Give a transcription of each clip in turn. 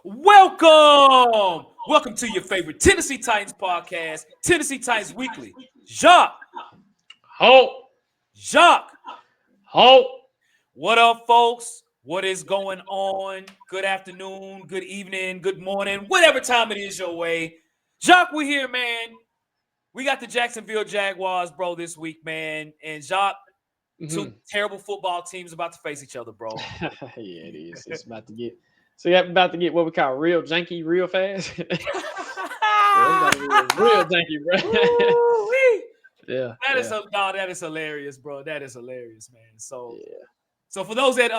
Welcome to your favorite Tennessee Titans podcast, Tennessee Titans Weekly. Halt! Jacques, Halt! what up, folks? What is going on? Good afternoon, good evening, good morning, whatever time it is your way. Jacques, we're here, man. We got the Jacksonville Jaguars, bro, this week, man. And Jacques, two terrible football teams about to face each other, bro. Yeah, it is. It's about to get. So you're about to get what we call real janky real fast. Yeah, real janky, bro. Yeah. That is hilarious, bro. That is hilarious, man. So for those that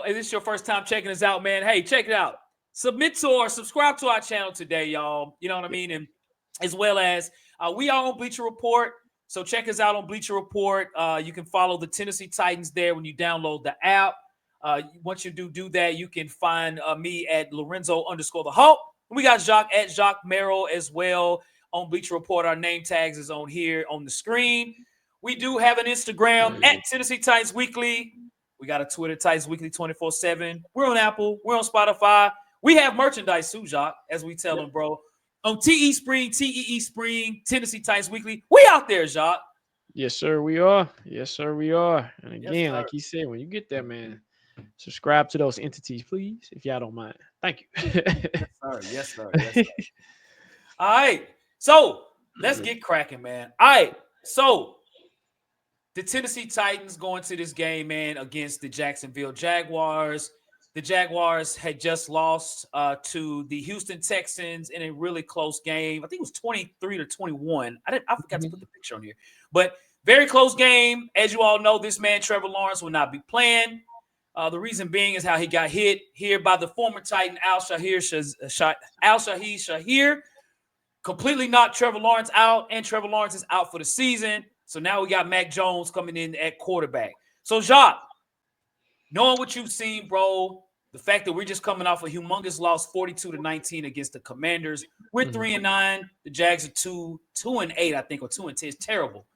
this is your first time checking us out, man, hey, check it out. Subscribe to our channel today, y'all. You know what I mean? And as well as we are on Bleacher Report. So check us out on Bleacher Report. You can follow the Tennessee Titans there when you download the app. Once you do that, you can find me at Lorenzo_the_Hulk. We got Jacques at Jacques Merrill as well on Bleacher Report. Our name tags is on here on the screen. We do have an Instagram at Tennessee Titans Weekly. We got a Twitter, Titans Weekly 24/7. We're on Apple. We're on Spotify. We have merchandise too, Jacques, as we tell them, bro. On TEE Spring, Tennessee Titans Weekly. We out there, Jacques. Yes, sir, we are. Yes, sir, we are. And again, like you said, when you get there, man, subscribe to those entities, please, if y'all don't mind. Thank you. Yes, sir. All right. So let's get cracking, man. All right. So the Tennessee Titans going to this game, man, against the Jacksonville Jaguars. The Jaguars had just lost to the Houston Texans in a really close game. I think it was 23-21. I forgot to put the picture on here. But very close game. As you all know, this man, Trevor Lawrence, will not be playing. The reason being is how he got hit here by the former Titan, Al-Shahir Shahir. Completely knocked Trevor Lawrence out, and Trevor Lawrence is out for the season. So now we got Mac Jones coming in at quarterback. So, Jacques, knowing what you've seen, bro, the fact that we're just coming off a humongous loss, 42-19 against the Commanders. We're 3-9. The Jags are 2-8, I think, or 2-10. It's terrible.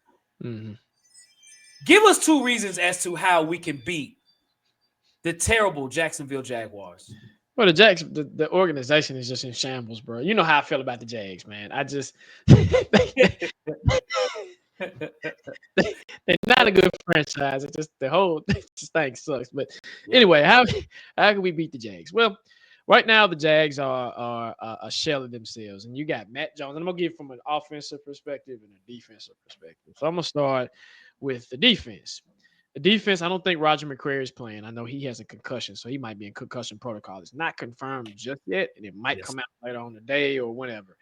Give us two reasons as to how we can beat the terrible Jacksonville Jaguars. Well, the organization is just in shambles, bro. You know how I feel about the Jags, man. I just they're not a good franchise. It's just the whole thing sucks. But anyway, how can we beat the Jags? Well, right now the Jags are a shell of themselves, and you got Matt Jones. And I'm gonna give from an offensive perspective and a defensive perspective. So I'm gonna start with the defense. The defense, I don't think Roger McCreary is playing. I know he has a concussion, so he might be in concussion protocol. It's not confirmed just yet, and it might come out later on the day or whenever.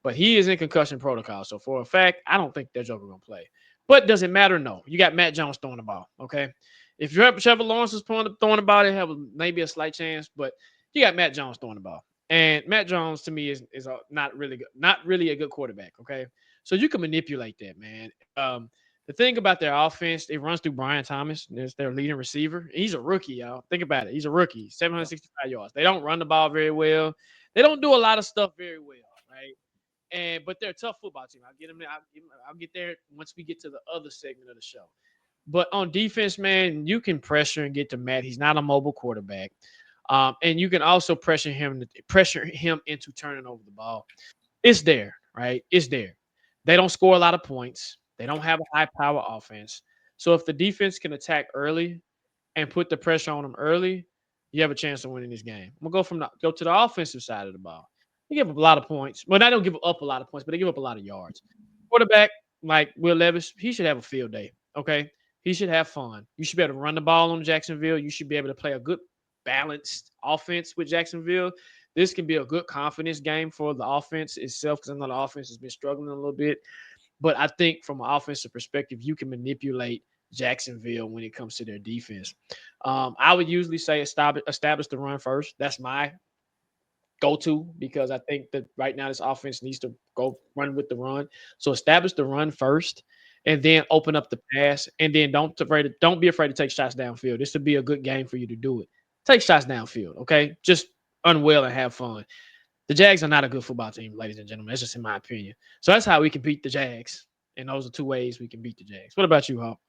But he is in concussion protocol. So for a fact, I don't think that joker going to play. But does it matter? No. You got Matt Jones throwing the ball, okay? If Trevor Lawrence is throwing the ball, they have maybe a slight chance, but you got Matt Jones throwing the ball. And Matt Jones, to me, is not really a good quarterback, okay? So you can manipulate that, man. The thing about their offense, it runs through Brian Thomas. There's their leading receiver. He's a rookie, y'all. Think about it. He's a rookie, 765 yards. They don't run the ball very well. They don't do a lot of stuff very well, right? But they're a tough football team. I'll get there once we get to the other segment of the show. But on defense, man, you can pressure and get to Matt. He's not a mobile quarterback. And you can also pressure him into turning over the ball. It's there, right? It's there. They don't score a lot of points. They don't have a high-power offense. So if the defense can attack early and put the pressure on them early, you have a chance of winning this game. I'm going to go to the offensive side of the ball. They give up a lot of points. Well, they don't give up a lot of points, but they give up a lot of yards. Quarterback like Will Levis, he should have a field day, okay? He should have fun. You should be able to run the ball on Jacksonville. You should be able to play a good, balanced offense with Jacksonville. This can be a good confidence game for the offense itself because I know the offense has been struggling a little bit. But I think from an offensive perspective, you can manipulate Jacksonville when it comes to their defense. I would usually say establish the run first. That's my go-to because I think that right now this offense needs to go run with the run. So establish the run first and then open up the pass. And then don't be afraid to take shots downfield. This would be a good game for you to do it. Take shots downfield, okay? Just unwell and have fun. The Jags are not a good football team, ladies and gentlemen. That's just in my opinion. So that's how we can beat the Jags. And those are two ways we can beat the Jags. What about you, Hawk?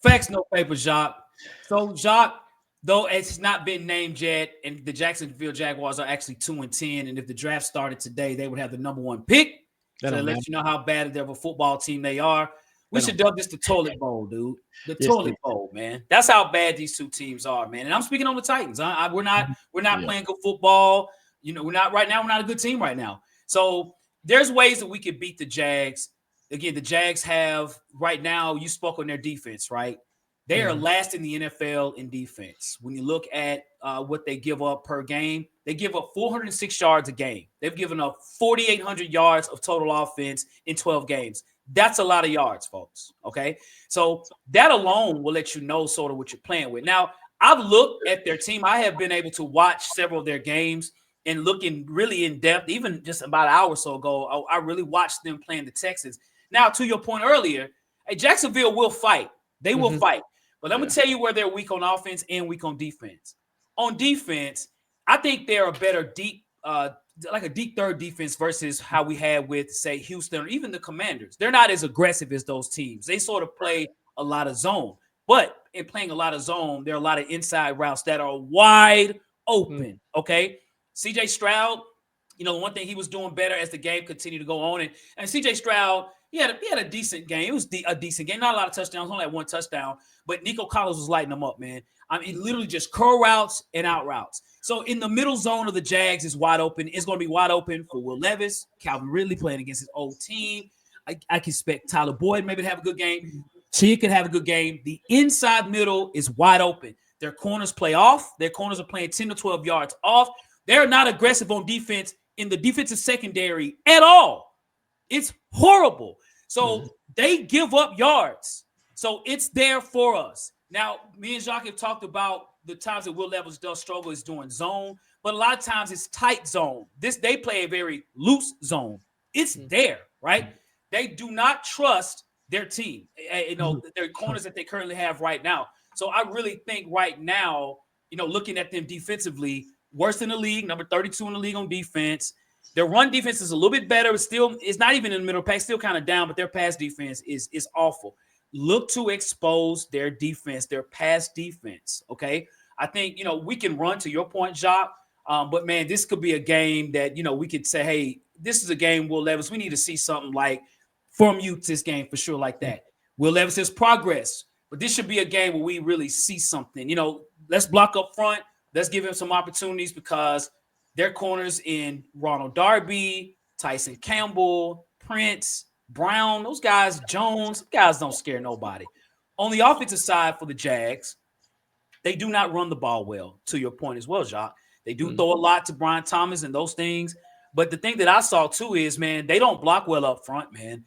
Facts, no paper, Jacques. So, Jacques, though it's not been named yet, and the Jacksonville Jaguars are actually 2-10, and if the draft started today, they would have the number 1 pick. So that lets you know how bad of a football team they are. We should dub this the toilet bowl, dude. The toilet bowl, man. That's how bad these two teams are, man. And I'm speaking on the Titans. We're not playing good football. You know, we're not a good team right now. So there's ways that we could beat the Jags. Again, the Jags have right now, you spoke on their defense, right? They are last in the NFL in defense. When you look at what they give up per game, they give up 406 yards a game. They've given up 4,800 yards of total offense in 12 games. That's a lot of yards, folks. Okay. So that alone will let you know sort of what you're playing with. Now, I've looked at their team. I have been able to watch several of their games and looking really in depth, even just about an hour or so ago. I really watched them playing the Texans. Now, to your point earlier, Jacksonville will fight. They will fight. But let me tell you where they're weak on offense and weak on defense. On defense, I think they're a better deep, like a deep third defense versus how we had with, say, Houston or even the Commanders. They're not as aggressive as those teams. They sort of play a lot of zone. But in playing a lot of zone, there are a lot of inside routes that are wide open, okay? C.J. Stroud, you know, one thing he was doing better as the game continued to go on. And C.J. Stroud, he had a decent game. It was a decent game. Not a lot of touchdowns, only had 1 touchdown. But Nico Collins was lighting them up, man. I mean, literally just curl routes and out routes. So in the middle zone of the Jags is wide open. It's going to be wide open for Will Levis, Calvin Ridley playing against his old team. I can expect Tyler Boyd maybe to have a good game. Chia could have a good game. The inside middle is wide open. Their corners play off. Their corners are playing 10 to 12 yards off. They're not aggressive on defense in the defensive secondary at all. It's horrible. So they give up yards. So it's there for us. Now, me and Jacques have talked about the times that Will Levis does struggle is doing zone, but a lot of times it's tight zone. They play a very loose zone. It's there, right? They do not trust their team, you know, their corners that they currently have right now. So I really think right now, you know, looking at them defensively, worse in the league, number 32 in the league on defense. Their run defense is a little bit better. It's not even in the middle pack, still kind of down, but their pass defense is awful. Look to expose their defense, their pass defense, okay? I think, you know, we can run to your point, Jacques, but, man, this could be a game that, you know, we could say, hey, this is a game, Will Levis, we need to see something like from you to this game for sure like that. Will Levis has progress, but this should be a game where we really see something. You know, let's block up front. Let's give him some opportunities because their corners in Ronald Darby, Tyson Campbell, Prince, Brown, those guys, Jones, guys don't scare nobody. On the offensive side for the Jags, they do not run the ball well, to your point as well, Jacques. They do throw a lot to Brian Thomas and those things. But the thing that I saw, too, is, man, they don't block well up front, man,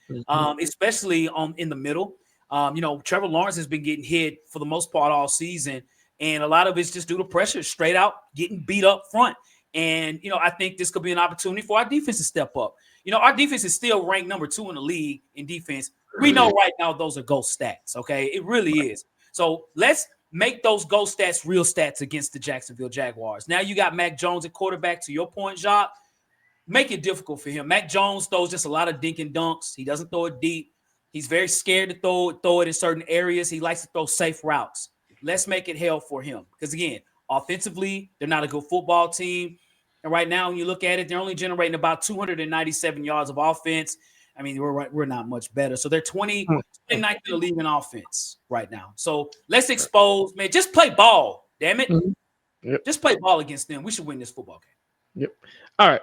especially in the middle. You know, Trevor Lawrence has been getting hit for the most part all season, and a lot of it's just due to pressure, straight out getting beat up front. And, you know, I think this could be an opportunity for our defense to step up. You know, our defense is still ranked number 2 in the league in defense. We know right now those are ghost stats, okay? It really is. So let's make those ghost stats real stats against the Jacksonville Jaguars. Now you got Mac Jones at quarterback, to your point, Jacques. Make it difficult for him. Mac Jones throws just a lot of dink and dunks. He doesn't throw it deep. He's very scared to throw it in certain areas. He likes to throw safe routes. Let's make it hell for him. Because, again, offensively, they're not a good football team. And right now, when you look at it, they're only generating about 297 yards of offense. I mean, we're not much better. So they're 29th in the league in offense right now. So let's expose, man. Just play ball, damn it. Yep. Just play ball against them. We should win this football game. Yep. All right.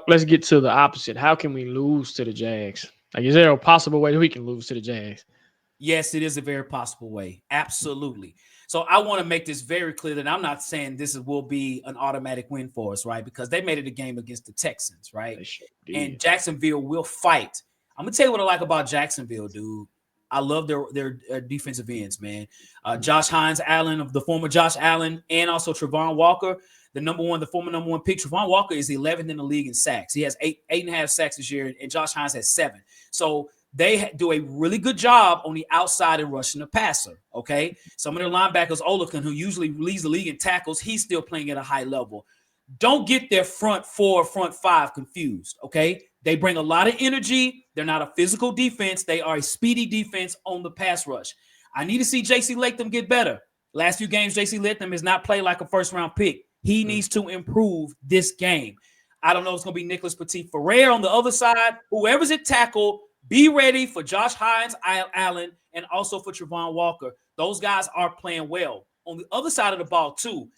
Let's get to the opposite. How can we lose to the Jags? Like, is there a possible way that we can lose to the Jags? Yes, it is a very possible way. Absolutely. So I want to make this very clear that I'm not saying will be an automatic win for us, right? Because they made it a game against the Texans, right? And Jacksonville will fight. I'm going to tell you what I like about Jacksonville, dude. I love their defensive ends, man. Josh Hines Allen, of the former Josh Allen, and also Trevon Walker, the former number one pick. Trevon Walker is 11th in the league in sacks. He has 8.5 sacks this year, and Josh Hines has 7. So they do a really good job on the outside and rushing the passer, okay? Some of their linebackers, Olakan, who usually leads the league in tackles, he's still playing at a high level. Don't get their front 4, front 5 confused, okay? They bring a lot of energy. They're not a physical defense. They are a speedy defense on the pass rush. I need to see J.C. Latham get better. Last few games, JC Latham has not played like a first-round pick. He needs to improve this game. I don't know if it's going to be Nicholas Petit-Ferrer on the other side. Whoever's at tackle, be ready for Josh Hines, Allen, and also for Travon Walker. Those guys are playing well. On the other side of the ball, too,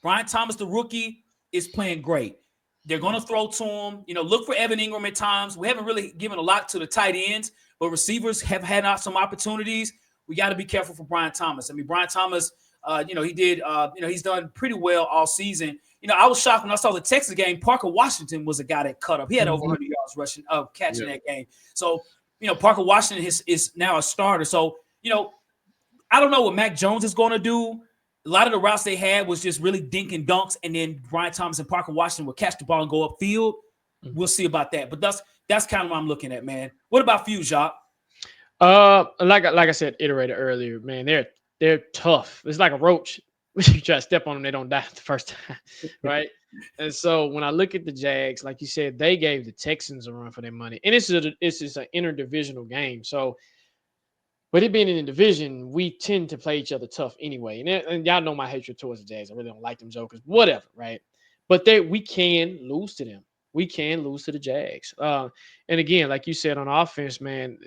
Brian Thomas, the rookie, is playing great. They're going to throw to him. Look for Evan Ingram at times. We haven't really given a lot to the tight ends, but receivers have had some opportunities. We got to be careful for Brian Thomas. I mean, Brian Thomas, he did, he's done pretty well all season. I was shocked when I saw the Texas game. Parker Washington was a guy that cut up. He had over 100 yards rushing, catching that game. So, Parker Washington is now a starter. So, I don't know what Mac Jones is going to do. A lot of the routes they had was just really dink and dunks, and then Brian Thomas and Parker Washington will catch the ball and go upfield. We'll see about that. But that's kind of what I'm looking at, man. What about for you, Jacques? Like I said, iterated earlier, man, they're tough. It's like a roach. You try to step on them, they don't die the first time, right? And so when I look at the Jags, like you said, they gave the Texans a run for their money, and it's just an interdivisional game. So, but it being in the division, we tend to play each other tough anyway. And y'all know my hatred towards the Jags. I really don't like them jokers, whatever, right? But we can lose to them. We can lose to the Jags. And again, like you said on offense, man,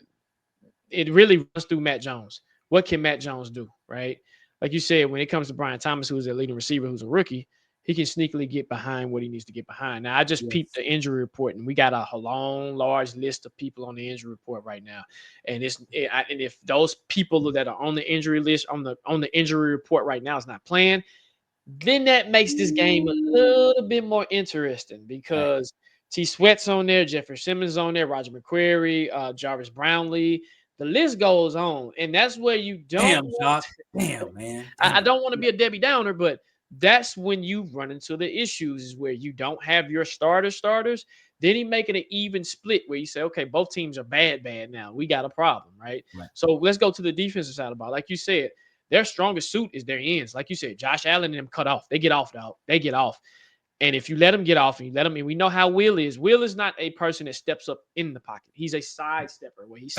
it really runs through Matt Jones. What can Matt Jones do, right? Like you said, when it comes to Brian Thomas, who's a leading receiver, who's a rookie, he can sneakily get behind what he needs to get behind. Now, I just peeped the injury report, and we got a long, large list of people on the injury report right now. And and if those people that are on the injury list, on the injury report right now is not playing, then that makes this game a little bit more interesting because T. Sweat's on there, Jeffrey Simmons on there, Roger McQuarrie, Jarvis Brownlee. The list goes on, and that's where you don't. Damn, man. I don't want to be a Debbie Downer, but that's when you run into the issues is where you don't have your starters. Then he making an even split where you say, okay, both teams are bad now. We got a problem, right? So let's go to the defensive side of the ball. Like you said, their strongest suit is their ends. Like you said, Josh Allen and them cut off. They get off, dog. They get off. And if you let them get off and you let them, and we know how Will is. Will is not a person that steps up in the pocket. He's a side stepper where he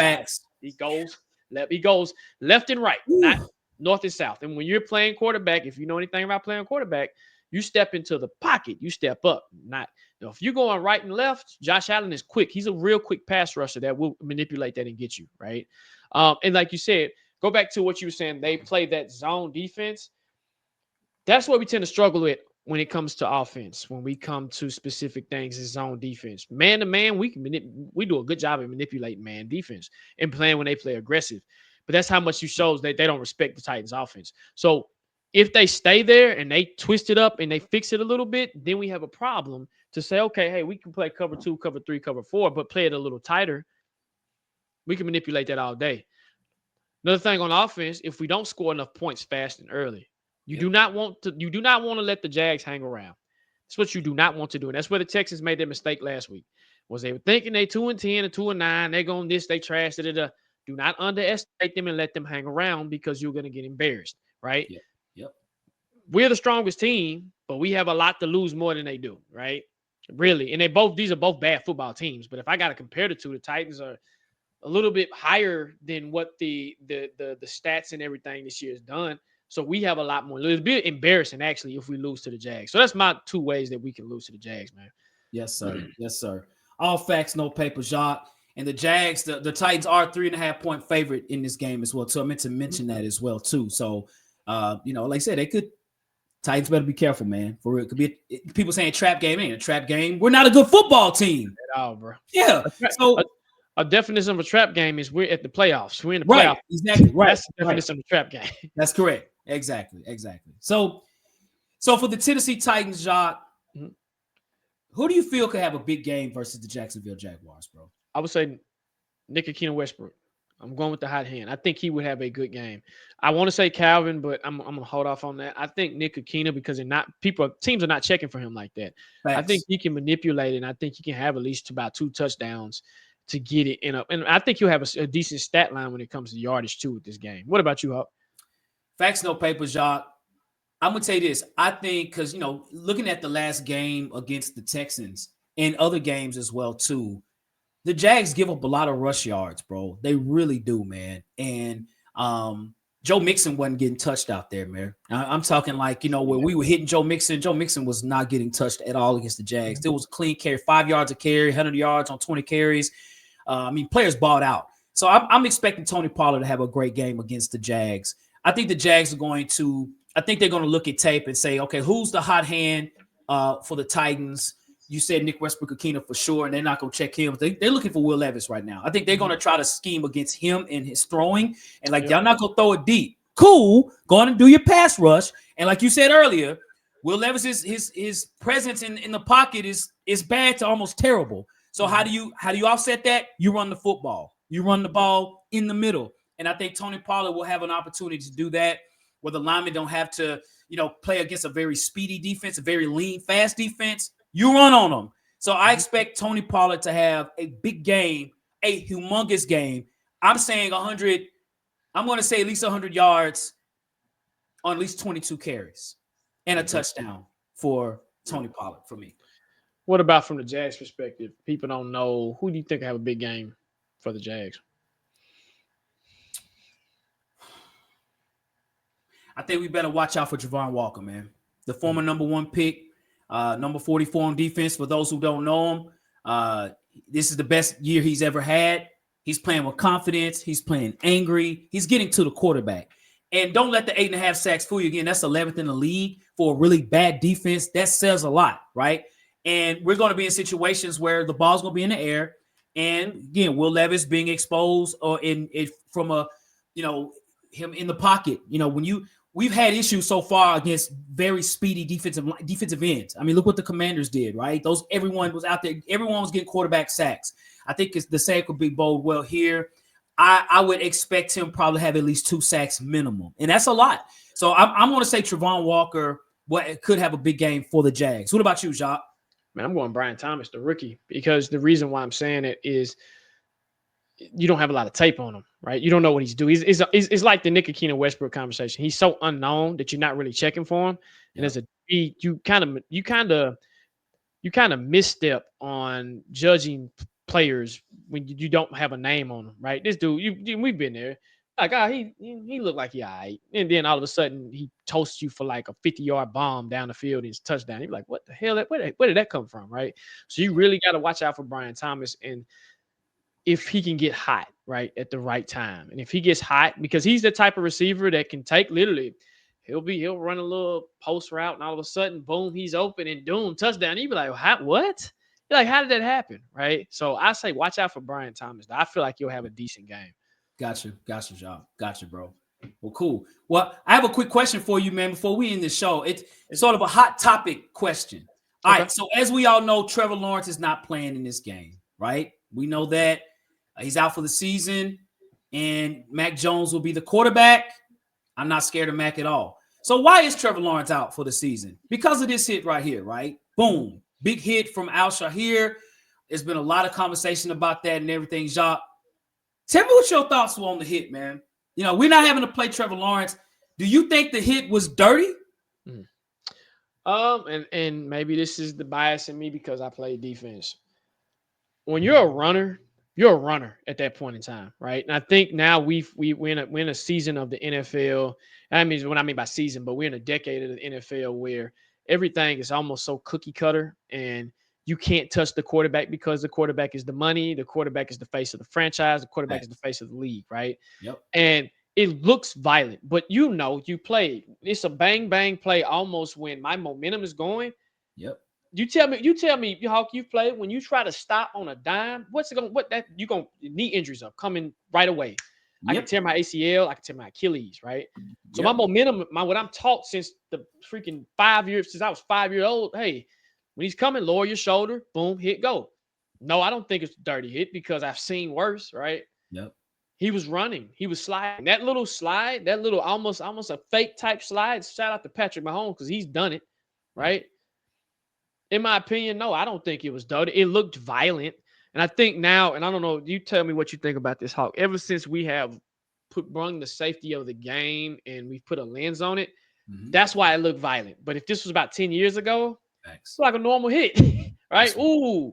goes left and right, not north and south. And when you're playing quarterback, if you know anything about playing quarterback, you step into the pocket, you step up. If you're going right and left, Josh Allen is quick. He's a real quick pass rusher that will manipulate that and get you, right? And like you said, go back to what you were saying. They play that zone defense. That's what we tend to struggle with when it comes to offense. When we come to specific things, is zone defense. Man to man, we do a good job of manipulating man defense and playing when they play aggressive. But that's how much you shows that they don't respect the Titans offense. So if they stay there and they twist it up and they fix it a little bit, then we have a problem to say, okay, hey, we can play cover 2, cover 3, cover 4, but play it a little tighter. We can manipulate that all day. Another thing on offense, if we don't score enough points fast and early, you do not want to let the Jags hang around. That's what you do not want to do. And that's where the Texans made their mistake last week. Was they were thinking they 2-10 or 2-9, they're going this, they trash it. Do not underestimate them and let them hang around because you're going to get embarrassed, right? Yep. We're the strongest team, but we have a lot to lose more than they do, right? Really. And these are both bad football teams. But if I got to compare the two, the Titans are a little bit higher than what the stats and everything this year has done. So we have a lot more. It'll be embarrassing, actually, if we lose to the Jags. So that's my 2 ways that we can lose to the Jags, man. Yes, sir. Yes, sir. All facts, no paper, Jacques. And the Jags, the Titans are 3.5-point favorite in this game as well. So I meant to mention that as well, too. So, like I said, Titans better be careful, man. For real. It could be people saying trap game. Ain't a trap game. We're not a good football team. At all, bro. Yeah. So a definition of a trap game is we're at the playoffs. We're in the playoffs. Right. Exactly. Right. That's the definition of a trap game. That's correct. Exactly. So for the Tennessee Titans, Jacques, who do you feel could have a big game versus the Jacksonville Jaguars, bro? I would say Nick Westbrook. I'm going with the hot hand. I think he would have a good game. I want to say Calvin, but I'm going to hold off on that. I think Nick Akina, because teams are not checking for him like that. Facts. I think he can manipulate it, and I think he can have at least about 2 touchdowns to get it in. And I think he'll have a decent stat line when it comes to yardage too with this game. What about you, Hawk? Facts, no paper, Jacques. I'm going to tell you this. I think because, looking at the last game against the Texans and other games as well, too, the Jags give up a lot of rush yards, bro. They really do, man. And Joe Mixon wasn't getting touched out there, man. I'm talking like, where we were hitting Joe Mixon was not getting touched at all against the Jags. There was a clean carry, 5 yards a carry, 100 yards on 20 carries. Players balled out. So I'm expecting Tony Pollard to have a great game against the Jags. I think the Jags I think they're going to look at tape and say, okay, who's the hot hand for the Titans? You said Nick Westbrook-Ikhine for sure, and they're not going to check him. They're looking for Will Levis right now. I think they're going to try to scheme against him and his throwing. And y'all not going to throw it deep. Cool. Go on and do your pass rush. And like you said earlier, Will Levis, his presence in the pocket is bad to almost terrible. So how do you offset that? You run the football. You run the ball in the middle. And I think Tony Pollard will have an opportunity to do that where the linemen don't have to, play against a very speedy defense, a very lean, fast defense. You run on them. So I expect Tony Pollard to have a big game, a humongous game. I'm saying 100. I'm going to say at least 100 yards on at least 22 carries and a touchdown for Tony Pollard for me. What about from the Jags perspective? People don't know. Who do you think have a big game for the Jags? I think we better watch out for Travon Walker, man. The former number 1 pick, number 44 on defense. For those who don't know him, this is the best year he's ever had. He's playing with confidence. He's playing angry. He's getting to the quarterback. And don't let the 8.5 sacks fool you again. That's 11th in the league for a really bad defense. That says a lot, right? And we're going to be in situations where the ball's going to be in the air. And again, Will Levis being exposed or from him in the pocket. We've had issues so far against very speedy defensive ends. I mean, look what the Commanders did, right? Everyone was out there. Everyone was getting quarterback sacks. I think the same could be bode well here. I would expect him probably have at least 2 sacks minimum, and that's a lot. So I'm going to say Travon Walker could have a big game for the Jags. What about you, Jacques? Man, I'm going Brian Thomas, the rookie, because the reason why I'm saying it is you don't have a lot of tape on him, right? You don't know what he's doing. It's like the Nick Akina Westbrook conversation. He's so unknown that you're not really checking for him. And as a you kind of misstep on judging players when you don't have a name on them, right? This dude, we've been there. Like, he looked like he all right. And then all of a sudden he toasts you for like a 50-yard bomb down the field and it's touchdown. You're like, what the hell? Where did that come from, right? So you really got to watch out for Brian Thomas and if he can get hot, right, at the right time. And if he gets hot, because he's the type of receiver that can take literally, he'll run a little post route and all of a sudden, boom, he's open and boom, touchdown. You'd be like, what? You're like, how did that happen, right? So I say watch out for Brian Thomas. I feel like you'll have a decent game. Gotcha, Job. Gotcha, bro. Well, cool. Well, I have a quick question for you, man, before we end the show. It's sort of a hot topic question. All right, so as we all know, Trevor Lawrence is not playing in this game, right? We know that. He's out for the season, and Mac Jones will be the quarterback. I'm not scared of Mac at all. So why is Trevor Lawrence out for the season? Because of this hit right here, right? Boom. Big hit from Al Shahir. There's been a lot of conversation about that and everything. Jacques, tell me what your thoughts were on the hit, man. We're not having to play Trevor Lawrence. Do you think the hit was dirty? And maybe this is the bias in me because I play defense. When you're a runner at that point in time, right? And I think now we're in a season of the NFL. I mean, what I mean by season, but we're in a decade of the NFL where everything is almost so cookie cutter and you can't touch the quarterback because the quarterback is the money. The quarterback is the face of the franchise. The quarterback is the face of the league, right? Yep. And it looks violent, but you play. It's a bang, bang play almost when my momentum is going. Yep. You tell me, Hawk, you play when you try to stop on a dime. You're gonna knee injuries are coming right away. I can tear my ACL, I can tear my Achilles, right? So my momentum, what I'm taught since the freaking 5 years, since I was 5 years old, hey, when he's coming, lower your shoulder, boom, hit, go. No, I don't think it's a dirty hit because I've seen worse, right? Yep. He was running, he was sliding. That little slide, that little almost a fake type slide. Shout out to Patrick Mahomes because he's done it, right? In my opinion, no, I don't think it was dirty. It looked violent. And I think now, and I don't know, you tell me what you think about this, Hawk. Ever since we have brung the safety of the game and we've put a lens on it, that's why it looked violent. But if this was about 10 years ago, it's like a normal hit, right? Ooh,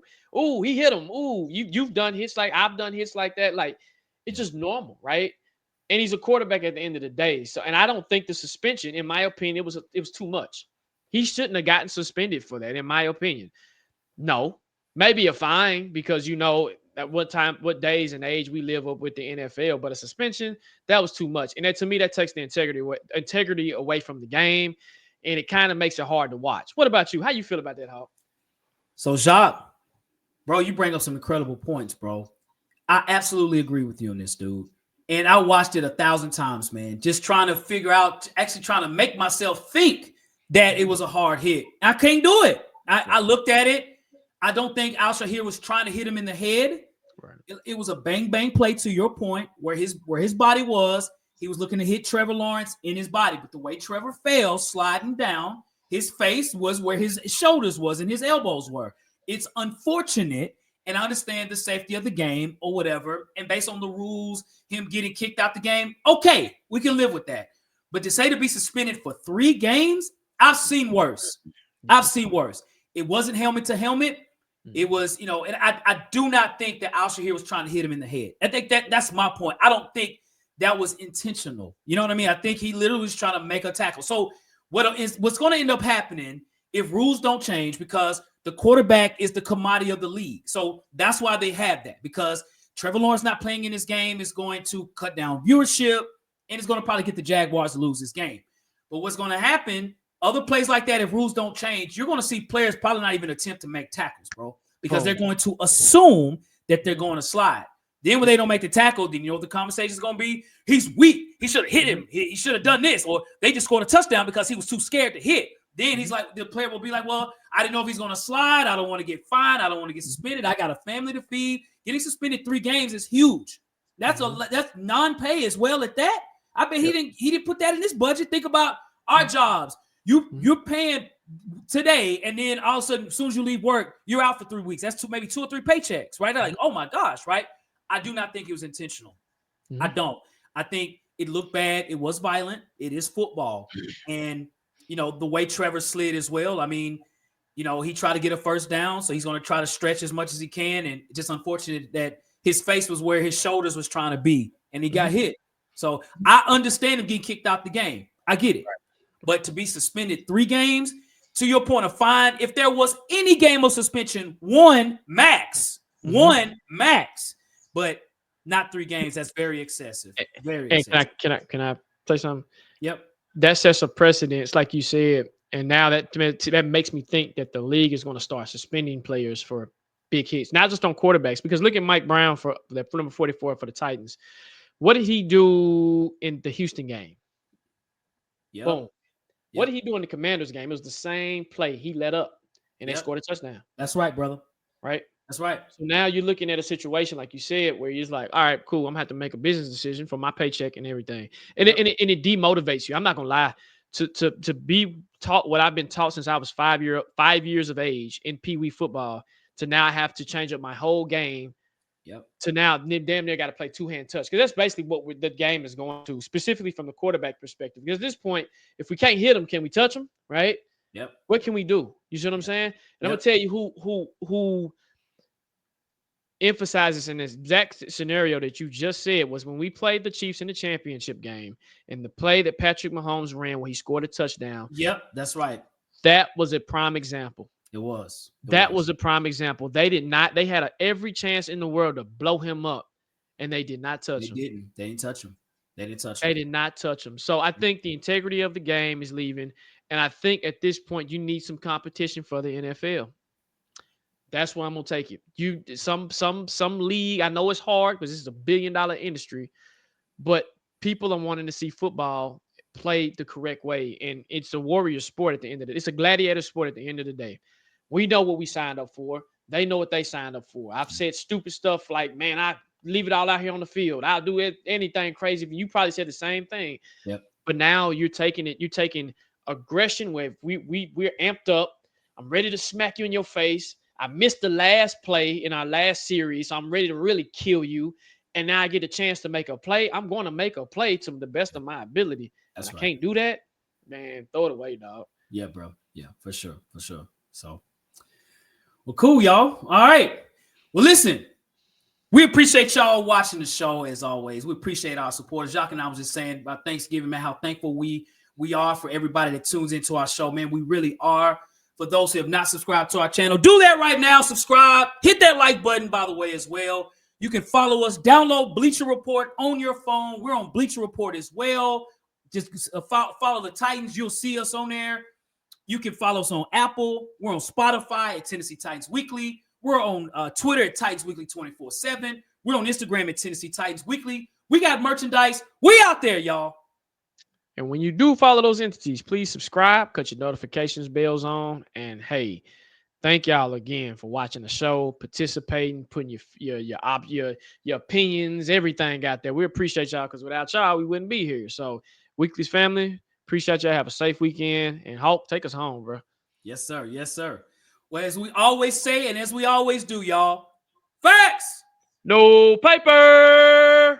he hit him. Ooh, you've done hits like I've done hits like that. Like, it's just normal, right? and he's a quarterback at the end of the day. So, and I don't think the suspension, in my opinion, it was too much. He shouldn't have gotten suspended for that, in my opinion. No, maybe a fine because at what days and age we live up with the NFL, but a suspension, that was too much. And that, to me, that takes the integrity away from the game, and it kind of makes it hard to watch. What about you? How you feel about that, Hawk? So, Jacques, bro, you bring up some incredible points, bro. I absolutely agree with you on this, dude. And I watched it 1,000 times, man, just trying to figure out, actually trying to make myself think that it was a hard hit. I can't do it. I looked at it. I don't think Al Shahir was trying to hit him in the head. Right. It was a bang play, to your point, where his body was. He was looking to hit Trevor Lawrence in his body, but the way Trevor fell, sliding down, his face was where his shoulders was and his elbows were. It's unfortunate. And I understand the safety of the game or whatever. And based on the rules, him getting kicked out the game, okay, we can live with that. But to say to be suspended for 3 games, I've seen worse. It wasn't helmet to helmet. It was, and I do not think that Al Shahir was trying to hit him in the head. I think that's my point. I don't think that was intentional. You know what I mean? I think he literally was trying to make a tackle. So what's going to end up happening if rules don't change, because the quarterback is the commodity of the league. So that's why they have that, because Trevor Lawrence not playing in this game is going to cut down viewership, and it's going to probably get the Jaguars to lose this game. But what's going to happen, other plays like that, if rules don't change, you're going to see players probably not even attempt to make tackles, bro, because they're going to assume that they're going to slide. Then when they don't make the tackle, then you know what the conversation is going to be? He's weak. He should have hit him. He should have done this. Or they just scored a touchdown because he was too scared to hit. Then he's like, the player will be like, well, I didn't know if he's going to slide. I don't want to get fined. I don't want to get suspended. I got a family to feed. Getting suspended 3 games is huge. That's non-pay as well at that. I bet he didn't put that in his budget. Think about our jobs. You're paying today, and then all of a sudden, as soon as you leave work, you're out for 3 weeks. That's maybe 2 or 3 paychecks, right? They're like, oh my gosh, right? I do not think it was intentional. I don't. I think it looked bad. It was violent. It is football. And the way Trevor slid as well. I mean, he tried to get a first down, so he's going to try to stretch as much as he can. And just unfortunate that his face was where his shoulders was trying to be, and he got hit. So I understand him getting kicked out the game. I get it. But to be suspended 3 games, to your point of fine, if there was any game of suspension, 1 max, but not 3 games. That's very excessive. Very excessive. Can I say something? Yep. That sets a precedence, like you said, and now that makes me think that the league is going to start suspending players for big hits, not just on quarterbacks. Because look at Mike Brown for number 44 for the Titans. What did he do in the Houston game? Yep. Boom. Yep. What did he do in the Commanders game? It was the same play. He let up, and they scored a touchdown. That's right, brother. Right? That's right. So now you're looking at a situation, like you said, where you're like, all right, cool, I'm going to have to make a business decision for my paycheck and everything. And, it demotivates you. I'm not going to lie. To be taught what I've been taught since I was 5 years of age in Pee Wee football, to now I have to change up my whole game. Yep. To now damn near got to play 2-hand touch, because that's basically what the game is going to, specifically from the quarterback perspective. Because at this point, if we can't hit them, can we touch them? Right? Yep. What can we do? You see what I'm saying? And I'm gonna tell you who emphasizes in this exact scenario that you just said was when we played the Chiefs in the championship game, and the play that Patrick Mahomes ran where he scored a touchdown. Yep, that's right. That was a prime example. It was. That was a prime example. They had every chance in the world to blow him up, and they did not touch him. They didn't touch him. They did not touch him. So I think the integrity of the game is leaving, and I think at this point you need some competition for the NFL. That's where I'm gonna take it. Some league. I know it's hard because this is a $1 billion industry, but people are wanting to see football played the correct way, and it's a warrior sport at the end of it. It's a gladiator sport at the end of the day. We know what we signed up for. They know what they signed up for. I've said stupid stuff like, "Man, I leave it all out here on the field. I'll do anything crazy." You probably said the same thing. Yep. But now you're taking aggression where we're amped up. I'm ready to smack you in your face. I missed the last play in our last series, so I'm ready to really kill you. And now I get a chance to make a play. I'm going to make a play to the best of my ability. That's right. I can't do that, man. Throw it away, dog. Yeah, bro. Yeah, for sure. So, well, cool, y'all. All right. Well, listen, We appreciate y'all watching the show as always. We appreciate our support. Jacques and I was just saying about Thanksgiving, man, how thankful we are for everybody that tunes into our show, man. We really are. For those who have not subscribed to our channel, do that right now. Subscribe. Hit that like button, by the way, as well. You can follow us. Download Bleacher Report on your phone. We're on Bleacher Report as well. Just follow the Titans. You'll see us on there. You can follow us on Apple. We're on Spotify at Tennessee Titans Weekly. We're on Twitter at Titans Weekly 24/7. We're on Instagram at Tennessee Titans Weekly. We got merchandise. We out there, y'all. And when you do follow those entities, please subscribe, cut your notifications bells on. And hey, thank y'all again for watching the show, participating, putting your opinions, everything out there. We appreciate y'all because without y'all, we wouldn't be here. So, Weekly's family, appreciate y'all. Have a safe weekend. And Hulk, take us home, bro. Yes, sir. Yes, sir. Well, as we always say and as we always do, y'all, facts. No paper.